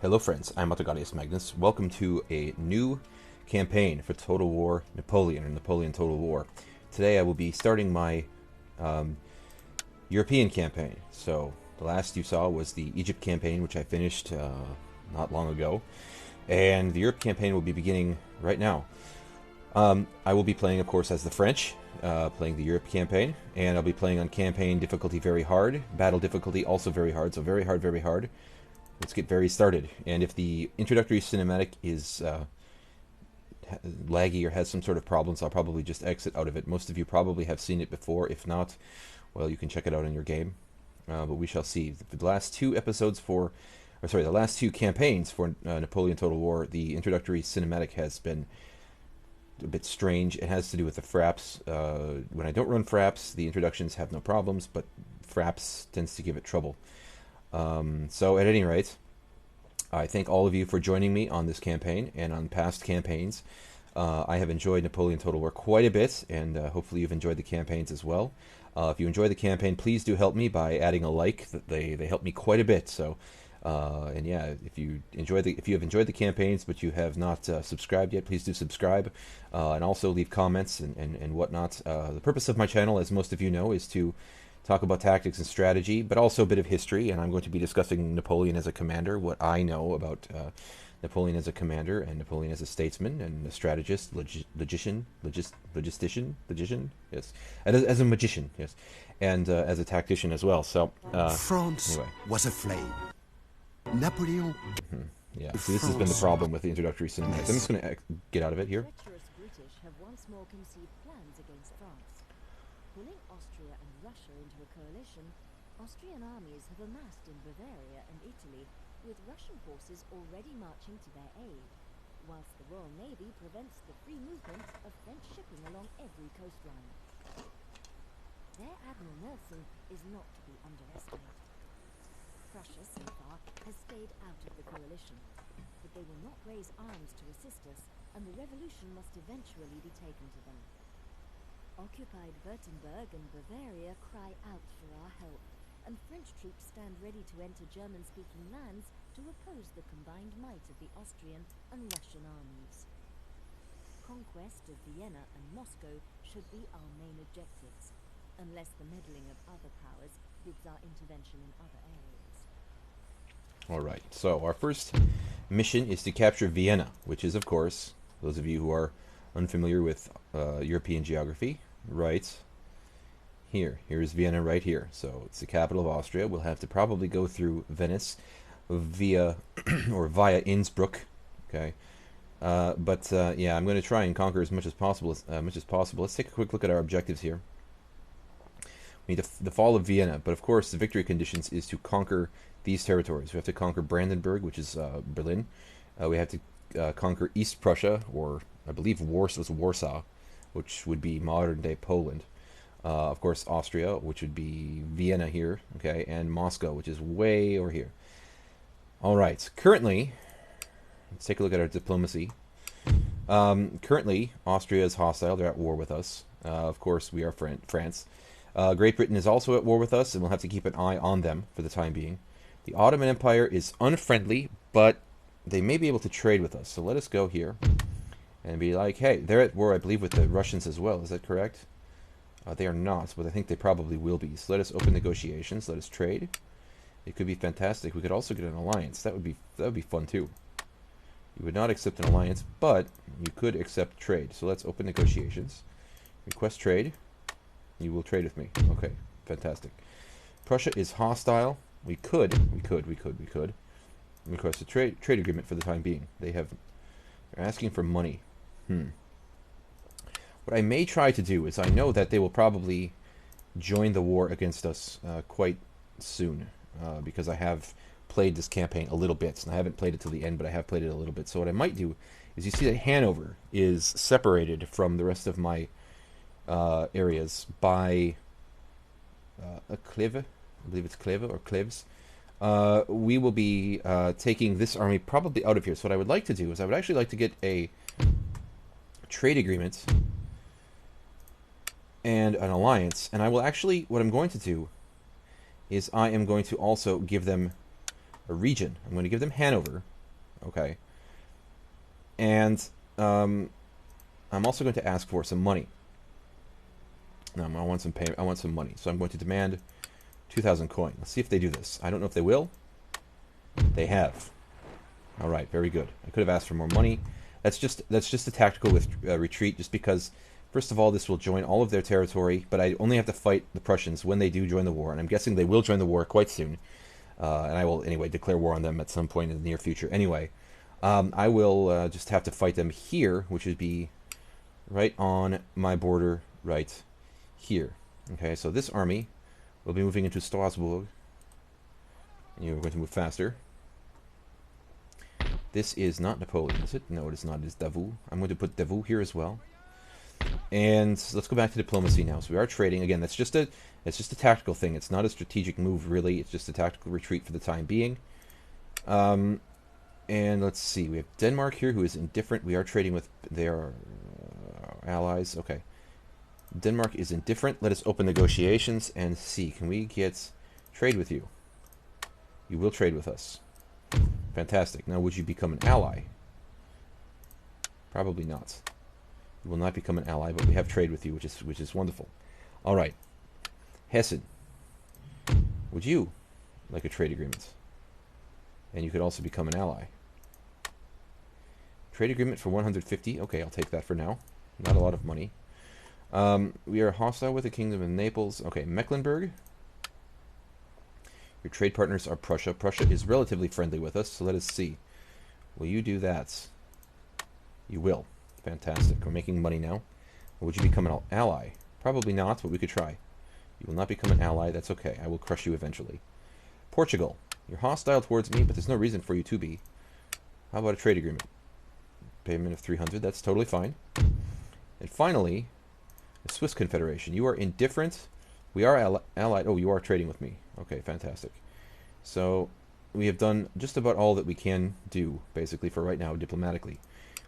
Hello friends, I'm Autogadius Magnus. Welcome to a new campaign for Total War Napoleon, or Napoleon Total War. Today I will be starting my European campaign. So the last you saw was the Egypt campaign, which I finished not long ago. And the Europe campaign will be beginning right now. I will be playing, of course, as the French, playing the Europe campaign. And I'll be playing on campaign difficulty very hard, battle difficulty also very hard, so very hard, very hard. Let's get very started. And if the introductory cinematic is laggy or has some sort of problems, I'll probably just exit out of it. Most of you probably have seen it before. If not, well, you can check it out in your game. But we shall see. The last two episodes for, or sorry, the last two campaigns for Napoleon Total War, the introductory cinematic has been a bit strange. It has to do with the fraps. When I don't run fraps, the introductions have no problems, but fraps tends to give it trouble. So at any rate, I thank all of you for joining me on this campaign and on past campaigns. I have enjoyed Napoleon Total War quite a bit, and hopefully you've enjoyed the campaigns as well. If you enjoy the campaign, please do help me by adding a like. They help me quite a bit. So, and yeah, if you have enjoyed the campaigns but you have not subscribed yet, please do subscribe, and also leave comments and whatnot. The purpose of my channel, as most of you know, is to talk about tactics and strategy, but also a bit of history, and I'm going to be discussing Napoleon as a commander, what I know about Napoleon as a commander, and Napoleon as a statesman, and a strategist, logician, yes, as a magician, yes, and as a tactician as well, so, France anyway. was aflame. Napoleon... Yeah, so this has been the problem with the introductory cinematics. I'm just going to get out of it here. Treacherous British have once more conceived plans against France. Pulling Austria and Russia into a coalition, Austrian armies have amassed in Bavaria and Italy, with Russian forces already marching to their aid, whilst the Royal Navy prevents the free movement of French shipping along every coastline. Their Admiral Nelson is not to be underestimated. Prussia, so far, has stayed out of the coalition, but they will not raise arms to assist us, and the revolution must eventually be taken to them. Occupied Württemberg and Bavaria cry out for our help, and French troops stand ready to enter German-speaking lands to oppose the combined might of the Austrian and Russian armies. Conquest of Vienna and Moscow should be our main objectives, unless the meddling of other powers bids our intervention in other areas. Alright, so our first mission is to capture Vienna, which is, of course, those of you who are unfamiliar with European geography, right here. Here's Vienna right here. So it's the capital of Austria. We'll have to probably go through Venice via or via Innsbruck. Okay, yeah, I'm going to try and conquer as much as possible. Let's take a quick look at our objectives here. We need the fall of Vienna, but of course the victory conditions is to conquer these territories. We have to conquer Brandenburg, which is Berlin. We have to conquer East Prussia, or I believe Warsaw, which would be modern-day Poland. Of course, Austria, which would be Vienna here, okay, and Moscow, which is way over here. All right, currently, let's take a look at our diplomacy. Currently, Austria is hostile. They're at war with us. Of course, we are France. Great Britain is also at war with us, and we'll have to keep an eye on them for the time being. The Ottoman Empire is unfriendly, but they may be able to trade with us. So let us go here and be like, hey, they're at war, I believe, with the Russians as well. Is that correct? They are not, but I think they probably will be. So let us open negotiations. Let us trade. It could be fantastic. We could also get an alliance. That would be fun too. You would not accept an alliance, but you could accept trade. So let's open negotiations. Request trade. You will trade with me. Okay, fantastic. Prussia is hostile. We could request a trade agreement for the time being. They're asking for money. What I may try to do is, I know that they will probably join the war against us quite soon, because I have played this campaign a little bit, and I haven't played it till the end, but I have played it a little bit. So what I might do is, you see that Hanover is separated from the rest of my areas by a clive. I believe it's Kleve or Cleves. We will be taking this army probably out of here. So what I would like to do is, I would actually like to get a trade agreement and an alliance. And I will actually, what I'm going to do is, I am going to also give them a region. I'm going to give them Hanover. Okay. And I'm also going to ask for some money. I want some pay. I want some money. So I'm going to demand 2,000 coin. Let's see if they do this. I don't know if they will. They have. All right, very good. I could have asked for more money. That's just a tactical retreat, just because, first of all, this will join all of their territory, but I only have to fight the Prussians when they do join the war, and I'm guessing they will join the war quite soon. And I will, anyway, declare war on them at some point in the near future. Anyway, I will just have to fight them here, which would be right on my border right here. Okay, so this army will be moving into Strasbourg. You're going to move faster. This is not Napoleon, is it? No, it is not. It is Davout. I'm going to put Davout here as well. And let's go back to diplomacy now. So we are trading. Again, it's just a tactical thing. It's not a strategic move, really. It's just a tactical retreat for the time being. And let's see. We have Denmark here, who is indifferent. We are trading with their allies. Okay. Denmark is indifferent. Let us open negotiations and see. Can we get trade with you? You will trade with us. Fantastic. Now, would you become an ally? Probably not. You will not become an ally, but we have trade with you, which is wonderful. All right. Hessen. Would you like a trade agreement? And you could also become an ally. Trade agreement for 150. Okay, I'll take that for now. Not a lot of money. We are hostile with the Kingdom of Naples. Okay, Mecklenburg. Your trade partners are Prussia. Prussia is relatively friendly with us, so let us see. Will you do that? You will. Fantastic. We're making money now. Would you become an ally? Probably not, but we could try. You will not become an ally. That's okay. I will crush you eventually. Portugal. You're hostile towards me, but there's no reason for you to be. How about a trade agreement? Payment of 300. That's totally fine. And finally, the Swiss Confederation. You are indifferent. We are allied. Oh, you are trading with me. Okay, fantastic. So we have done just about all that we can do, basically, for right now, diplomatically.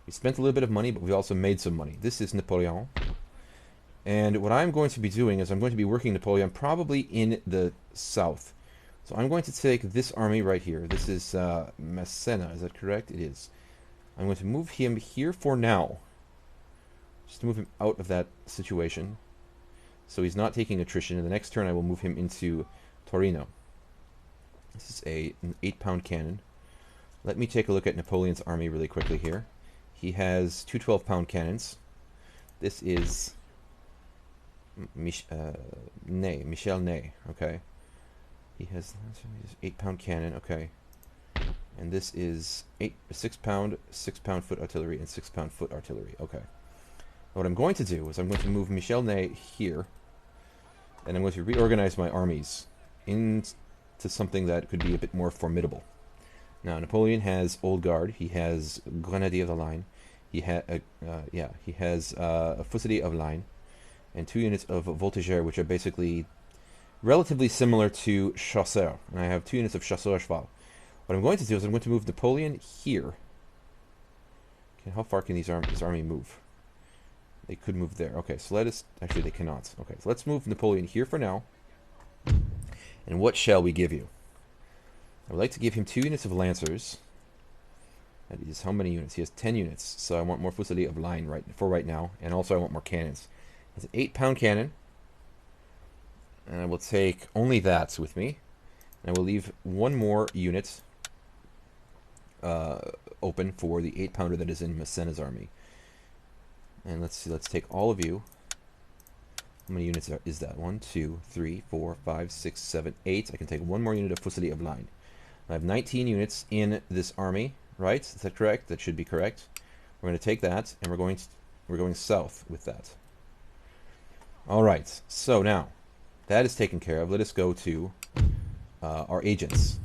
We spent a little bit of money, but we also made some money. This is Napoleon. And what I'm going to be doing is I'm going to be working Napoleon probably in the south. So I'm going to take this army right here. This is Massena, is that correct? It is. I'm going to move him here for now. Just to move him out of that situation. So he's not taking attrition. In the next turn, I will move him into Torino. This is an 8-pound cannon. Let me take a look at Napoleon's army really quickly here. He has 2 12-pound cannons. This is Michel Ney, okay. He has 8-pound cannon, okay. And this is 6-pound foot artillery and 6-pound foot artillery, okay. What I'm going to do is I'm going to move Michel Ney here, and I'm going to reorganize my armies into something that could be a bit more formidable. Now, Napoleon has Old Guard. He has Grenadier of the Line. He has a Fusilier of Line, and 2 units of Voltigeurs, which are basically relatively similar to Chasseurs. And I have 2 units of Chasseurs à cheval. What I'm going to do is I'm going to move Napoleon here. Okay, how far can this army move? They could move there. Okay, so let us... Actually, they cannot. Okay, so let's move Napoleon here for now. And what shall we give you? I would like to give him 2 units of Lancers. That is how many units? He has 10 units. So I want more Fusilier of Line right now. And also I want more cannons. It's an 8-pound cannon. And I will take only that with me. And I will leave 1 more unit open for the 8-pounder that is in Massena's army. And let's see, let's take all of you. How many units is that? 1, 2, 3, 4, 5, 6, 7, 8. I can take 1 more unit of Fusilier of Line. I have 19 units in this army, right? Is that correct? That should be correct. We're going to take that, and we're going south with that. All right. So now that is taken care of. Let us go to our agents.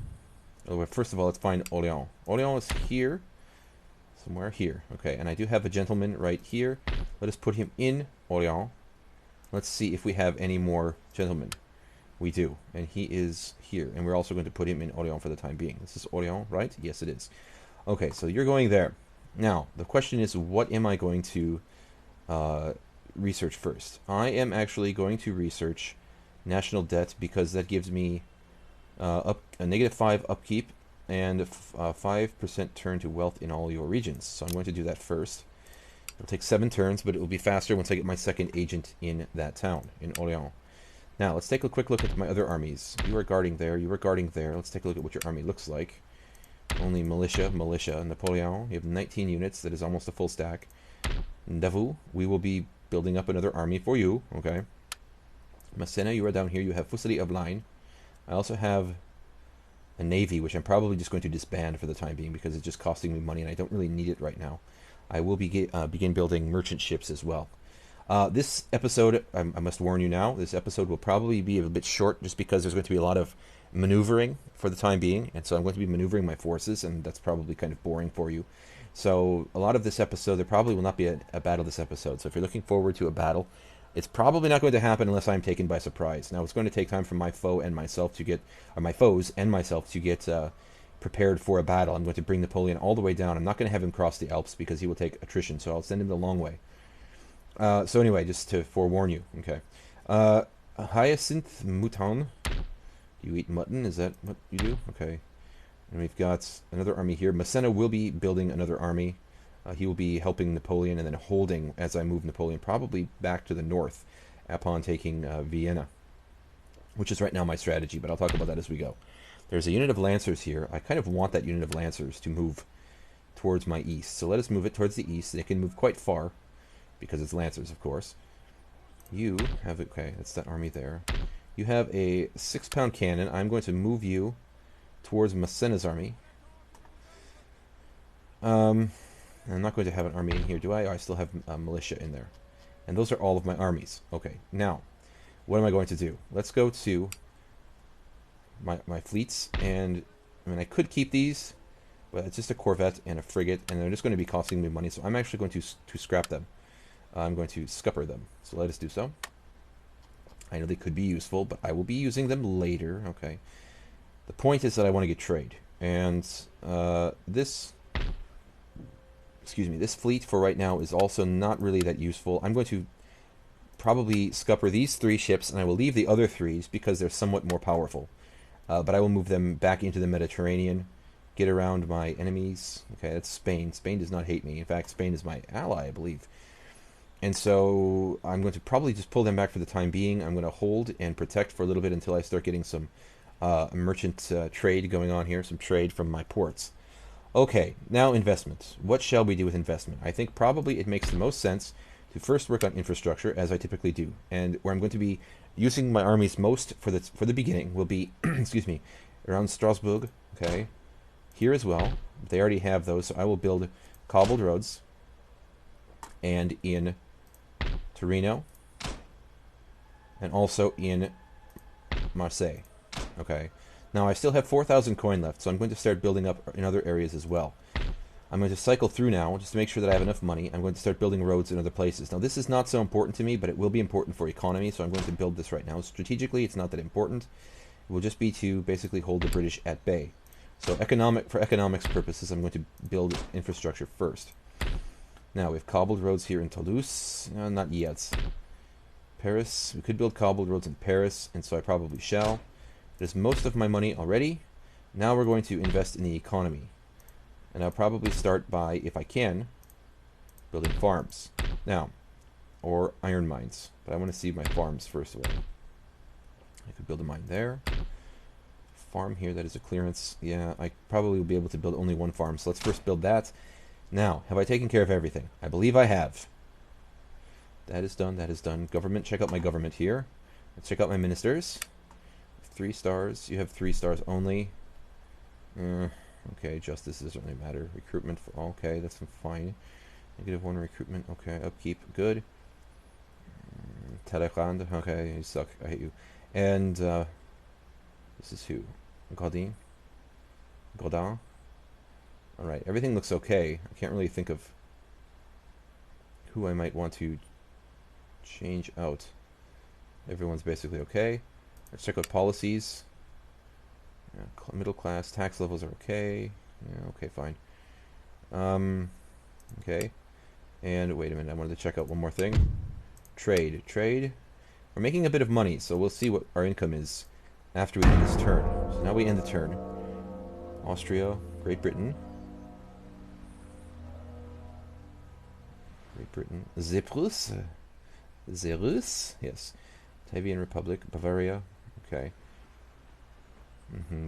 First of all, let's find Orléans. Orléans is here. Somewhere here. Okay, and I do have a gentleman right here. Let us put him in Orléans. Let's see if we have any more gentlemen. We do, and he is here. And we're also going to put him in Orléans for the time being. This is Orléans, right? Yes, it is. Okay, so you're going there. Now, the question is, what am I going to research first? I am actually going to research national debt because that gives me a -5 upkeep and 5% turn to wealth in all your regions. So I'm going to do that first. It'll take 7 turns, but it will be faster once I get my second agent in that town, in Orléans. Now, let's take a quick look at my other armies. You are guarding there, you are guarding there. Let's take a look at what your army looks like. Only militia. Napoleon, you have 19 units. That is almost a full stack. Davout, we will be building up another army for you, okay? Massena, you are down here. You have Fusiliers of Line. I also have a navy, which I'm probably just going to disband for the time being because it's just costing me money and I don't really need it right now. I will begin building merchant ships as well. This episode, I must warn you now, this episode will probably be a bit short just because there's going to be a lot of maneuvering for the time being, and so I'm going to be maneuvering my forces, and that's probably kind of boring for you. So a lot of this episode, there probably will not be a battle this episode. So if you're looking forward to a battle, it's probably not going to happen unless I'm taken by surprise. Now, it's going to take time for my foe and myself to get, or my foes and myself to get prepared for a battle. I'm going to bring Napoleon all the way down. I'm not going to have him cross the Alps because he will take attrition, so I'll send him the long way. So anyway, just to forewarn you, okay. Hyacinth Mouton. You eat mutton? Is that what you do? Okay. And we've got another army here. Massena will be building another army. He will be helping Napoleon and then holding as I move Napoleon probably back to the north upon taking Vienna, which is right now my strategy, but I'll talk about that as we go. There's a unit of lancers here. I kind of want that unit of lancers to move towards my east. So let us move it towards the east. They can move quite far because it's lancers, of course. You have, okay, that's that army there. You have a 6-pound cannon. I'm going to move you towards Massena's army. I'm not going to have an army in here, do I? Oh, I still have militia in there. And those are all of my armies. Okay, now, what am I going to do? Let's go to my fleets, and I mean, I could keep these, but it's just a corvette and a frigate, and they're just going to be costing me money, so I'm actually going to scrap them. I'm going to scupper them, so let us do so. I know they could be useful, but I will be using them later, okay. The point is that I want to get trade, and this fleet for right now is also not really that useful. I'm going to probably scupper these 3 ships, and I will leave the other 3s because they're somewhat more powerful. But I will move them back into the Mediterranean, get around my enemies. Okay, that's Spain. Spain does not hate me. In fact, Spain is my ally, I believe. And so I'm going to probably just pull them back for the time being. I'm going to hold and protect for a little bit until I start getting some merchant trade going on here, some trade from my ports. Okay, now investment. What shall we do with investment? I think probably it makes the most sense to first work on infrastructure, as I typically do. And where I'm going to be using my armies most for the beginning will be, excuse me, around Strasbourg, okay, here as well. They already have those, so I will build cobbled roads. And in Torino, and also in Marseille, okay. Now, I still have 4,000 coin left, so I'm going to start building up in other areas as well. I'm going to cycle through now, just to make sure that I have enough money. I'm going to start building roads in other places. Now, this is not so important to me, but it will be important for economy, so I'm going to build this right now. Strategically, it's not that important. It will just be to basically hold the British at bay. So for economics purposes, I'm going to build infrastructure first. Now, we have cobbled roads here in Toulouse. Not yet. Paris. We could build cobbled roads in Paris, and so I probably shall. There's most of my money already. Now we're going to invest in the economy. And I'll probably start by, if I can, building farms. Now, or iron mines. But I want to see my farms first of all. I could build a mine there. Farm here, that is a clearance. Yeah, I probably will be able to build only 1 farm. So let's first build that. Now, have I taken care of everything? I believe I have. That is done, that is done. Government, check out my government here. Let's check out my ministers. 3 stars. You have 3 stars only. Okay, justice doesn't really matter. Recruitment, okay, that's fine. -1 recruitment, okay. Upkeep, good. Talleyrand, okay, you suck. I hate you. And, this is who? Godin? Alright, everything looks okay. I can't really think of who I might want to change out. Everyone's basically okay. Let's check out policies. Yeah, middle class, tax levels are okay. Yeah, okay, fine. Okay. And wait a minute, I wanted to check out one more thing. Trade. We're making a bit of money, so we'll see what our income is after we end this turn. So now we end the turn. Austria, Great Britain. Great Britain. Zeprus. Zerus. Yes. Tavian Republic. Bavaria. Okay.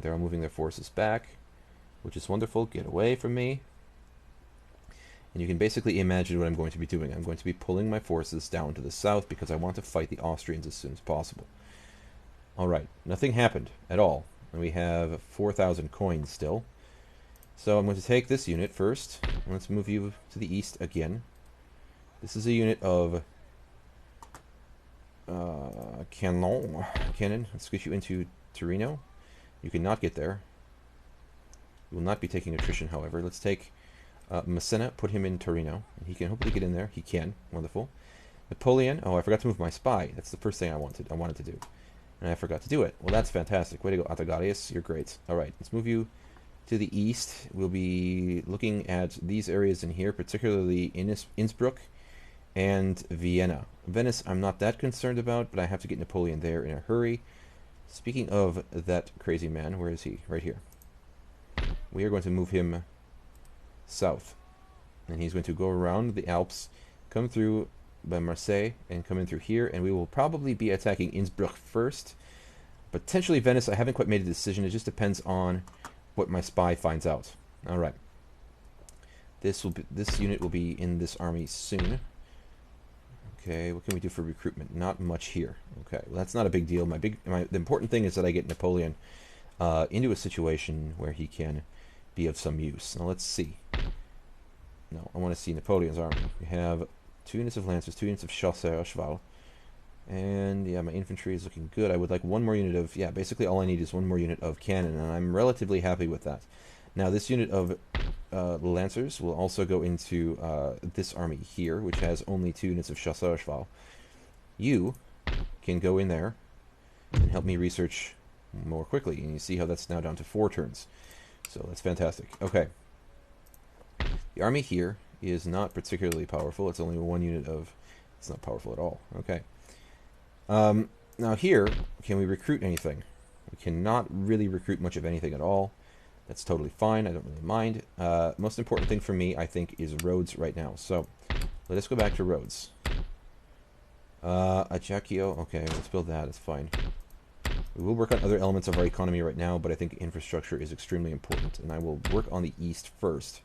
They're all moving their forces back, which is wonderful. Get away from me. And you can basically imagine what I'm going to be doing. I'm going to be pulling my forces down to the south because I want to fight the Austrians as soon as possible. Alright, nothing happened at all. And we have 4,000 coins still. So I'm going to take this unit first. Let's move you to the east again. This is a unit of cannon. Let's get you into Torino. You cannot get there. You will not be taking attrition, however. Let's take Massena, put him in Torino. He can hopefully get in there. He can. Wonderful. Napoleon. Oh, I forgot to move my spy. That's the first thing I wanted to do. And I forgot to do it. Well, that's fantastic. Way to go, Atagarius. You're great. Alright, let's move you to the east. We'll be looking at these areas in here, particularly Innsbruck and Vienna. Venice I'm not that concerned about, but I have to get Napoleon there in a hurry. Speaking of that crazy man, where is he? Right here. We are going to move him south. And he's going to go around the Alps, come through by Marseille, and come in through here, and we will probably be attacking Innsbruck first. Potentially Venice, I haven't quite made a decision. It just depends on what my spy finds out. Alright. This unit will be in this army soon. Okay, what can we do for recruitment? Not much here. Okay, well that's not a big deal. The important thing is that I get Napoleon into a situation where he can be of some use. Now let's see. No, I want to see Napoleon's army. We have 2 units of lancers, 2 units of chasseurs cheval, and yeah, my infantry is looking good. I would like one more unit of, yeah, basically all I need is one more unit of cannon, and I'm relatively happy with that. Now this unit of lancers will also go into this army here, which has only 2 units of chasseurs cheval. You can go in there and help me research more quickly, and you see how that's now down to 4 turns. So that's fantastic. Okay. The army here is not particularly powerful. It's only 1 unit of... It's not powerful at all. Okay. Now here, can we recruit anything? We cannot really recruit much of anything at all. That's totally fine. I don't really mind. Most important thing for me, I think, is roads right now. So, let us go back to roads. Ajaccio. Okay, let's build that. It's fine. We will work on other elements of our economy right now, but I think infrastructure is extremely important. And I will work on the east first,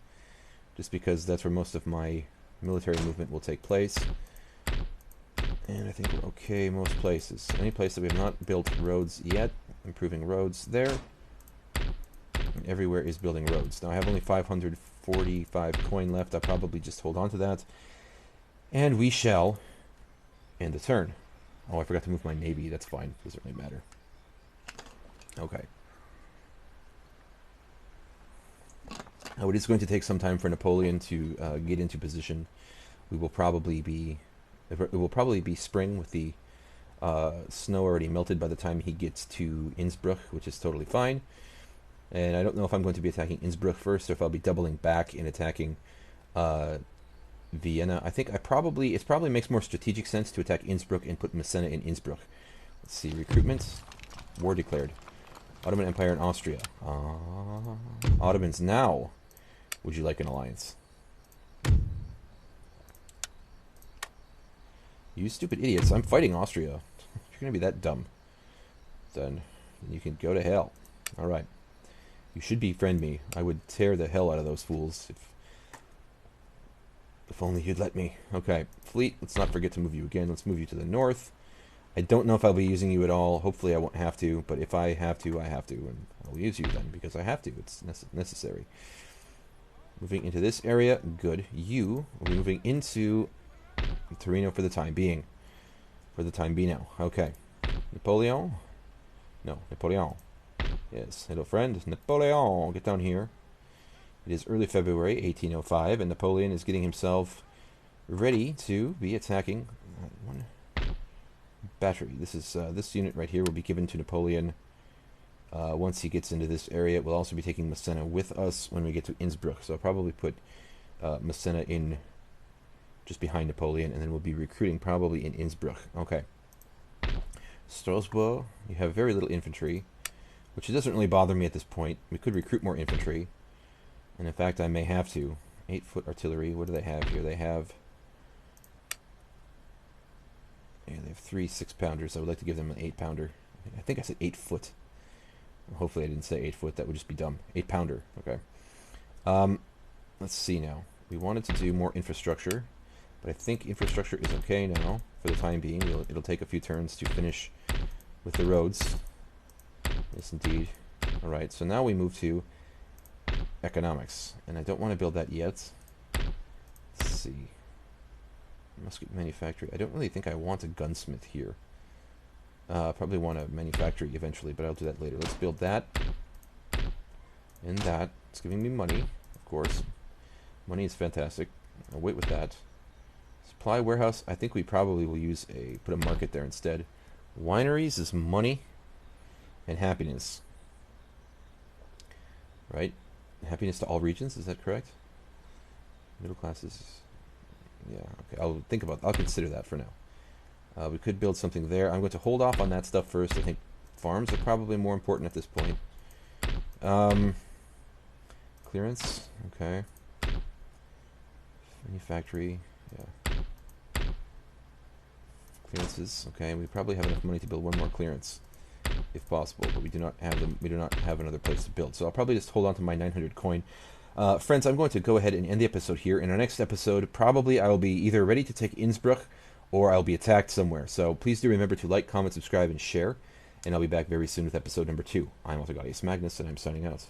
just because that's where most of my military movement will take place. And I think we're okay most places. Any place that we have not built roads yet, improving roads there. And everywhere is building roads. Now I have only 545 coin left. I'll probably just hold on to that. And we shall end the turn. Oh, I forgot to move my navy. That's fine. Doesn't really matter. Okay. Now it is going to take some time for Napoleon to get into position. It will probably be spring with the snow already melted by the time he gets to Innsbruck, which is totally fine. And I don't know if I'm going to be attacking Innsbruck first or if I'll be doubling back and attacking Vienna. I think it probably makes more strategic sense to attack Innsbruck and put Massena in Innsbruck. Let's see, recruitment, war declared. Ottoman Empire and Austria. Ottomans, now would you like an alliance? You stupid idiots, I'm fighting Austria. If you're going to be that dumb, then you can go to hell. Alright. You should befriend me. I would tear the hell out of those fools if only you'd let me. Okay, fleet, let's not forget to move you again. Let's move you to the north. I don't know if I'll be using you at all. Hopefully I won't have to, but if I have to, I have to, and I'll use you then, because I have to. It's necessary. Moving into this area, good. You will be moving into Torino for the time being. For the time being now. Okay. Napoleon? No, Napoleon. Yes, hello friend, Napoleon, get down here. It is early February 1805, and Napoleon is getting himself ready to be attacking one battery. This is this unit right here will be given to Napoleon once he gets into this area. We'll also be taking Massena with us when we get to Innsbruck, so I'll probably put Massena in just behind Napoleon, and then we'll be recruiting probably in Innsbruck. Okay. Strasbourg, you have very little infantry. which doesn't really bother me at this point. We could recruit more infantry, and in fact I may have to. 8-foot artillery, what do they have here? They have 3 6-pounders. I would like to give them an 8-pounder. I think I said 8-foot. Hopefully I didn't say 8-foot, that would just be dumb. 8-pounder, okay. Let's see now. We wanted to do more infrastructure, but I think infrastructure is okay now for the time being. It'll take a few turns to finish with the roads. Yes, indeed. Alright, so now we move to economics, and I don't want to build that yet. Let's see. Musket manufactory. I don't really think I want a gunsmith here. Probably want a manufactory eventually, but I'll do that later. Let's build that. And that. It's giving me money, of course. Money is fantastic. I'll wait with that. Supply warehouse. I think we probably will put a market there instead. Wineries is money and happiness. Right? Happiness to all regions, is that correct? Middle classes. Yeah, okay. I'll consider that for now. We could build something there. I'm going to hold off on that stuff first. I think farms are probably more important at this point. Clearance, okay. Manufactory, yeah. Clearances, okay. We probably have enough money to build one more clearance, if possible, but we do not have them. We do not have another place to build. So I'll probably just hold on to my 900 coin. Friends, I'm going to go ahead and end the episode here. In our next episode, probably I will be either ready to take Innsbruck or I'll be attacked somewhere. So please do remember to like, comment, subscribe, and share. And I'll be back very soon with episode number 2. I'm Autogadius Magnus, and I'm signing out.